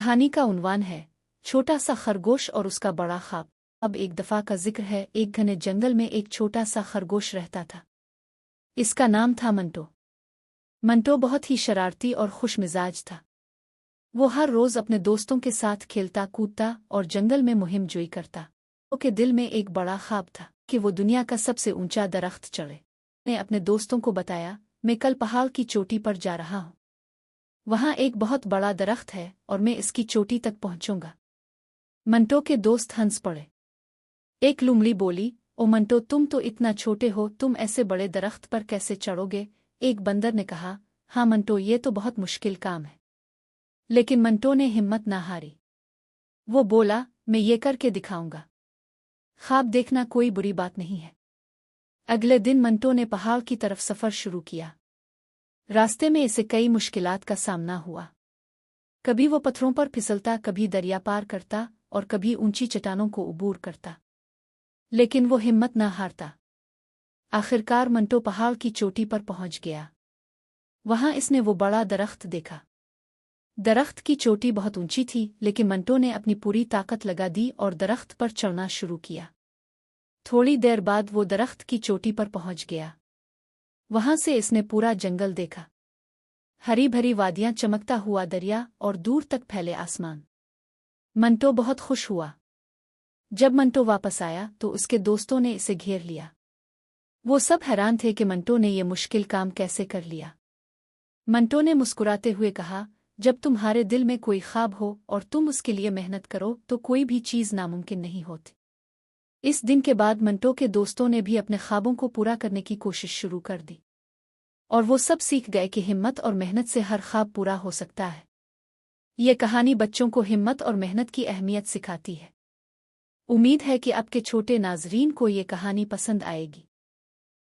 कहानी का उन्वान है छोटा सा खरगोश और उसका बड़ा ख्वाब। अब एक दफा का जिक्र है, एक घने जंगल में एक छोटा सा खरगोश रहता था। इसका नाम था मंटो। मंटो बहुत ही शरारती और खुश मिजाज था। वो हर रोज अपने दोस्तों के साथ खेलता कूदता और जंगल में मुहिम जोई करता। उसके दिल में एक बड़ा ख्वाब था कि वो दुनिया का सबसे ऊंचा दरख्त चढ़े। ने अपने दोस्तों को बताया, मैं कल पहाड़ की चोटी पर जा रहा हूँ। वहां एक बहुत बड़ा दरख्त है और मैं इसकी चोटी तक पहुंचूंगा। मंटो के दोस्त हंस पड़े। एक लोमड़ी बोली, ओ मंटो, तुम तो इतना छोटे हो, तुम ऐसे बड़े दरख्त पर कैसे चढ़ोगे? एक बंदर ने कहा, हाँ मंटो, ये तो बहुत मुश्किल काम है। लेकिन मंटो ने हिम्मत ना हारी। वो बोला, मैं ये करके दिखाऊंगा। ख्वाब देखना कोई बुरी बात नहीं है। अगले दिन मंटो ने पहाड़ की तरफ सफर शुरू किया। रास्ते में इसे कई मुश्किलात का सामना हुआ। कभी वो पत्थरों पर फिसलता, कभी दरिया पार करता और कभी ऊंची चट्टानों को उबूर करता। लेकिन वो हिम्मत न हारता। आखिरकार मंटो पहाड़ की चोटी पर पहुंच गया। वहां इसने वो बड़ा दरख्त देखा। दरख्त की चोटी बहुत ऊंची थी, लेकिन मंटो ने अपनी पूरी ताकत लगा दी और दरख्त पर चढ़ना शुरू किया। थोड़ी देर बाद वो दरख्त की चोटी पर पहुंच गया। वहां से इसने पूरा जंगल देखा, हरी भरी वादियां, चमकता हुआ दरिया और दूर तक फैले आसमान। मंटो बहुत खुश हुआ। जब मंटो वापस आया तो उसके दोस्तों ने इसे घेर लिया। वो सब हैरान थे कि मंटो ने ये मुश्किल काम कैसे कर लिया। मंटो ने मुस्कुराते हुए कहा, जब तुम्हारे दिल में कोई ख्वाब हो और तुम उसके लिए मेहनत करो तो कोई भी चीज़ नामुमकिन नहीं होती। इस दिन के बाद मंटो के दोस्तों ने भी अपने ख्वाबों को पूरा करने की कोशिश शुरू कर दी और वो सब सीख गए कि हिम्मत और मेहनत से हर ख्वाब पूरा हो सकता है। ये कहानी बच्चों को हिम्मत और मेहनत की अहमियत सिखाती है। उम्मीद है कि आपके छोटे नाज़रीन को ये कहानी पसंद आएगी।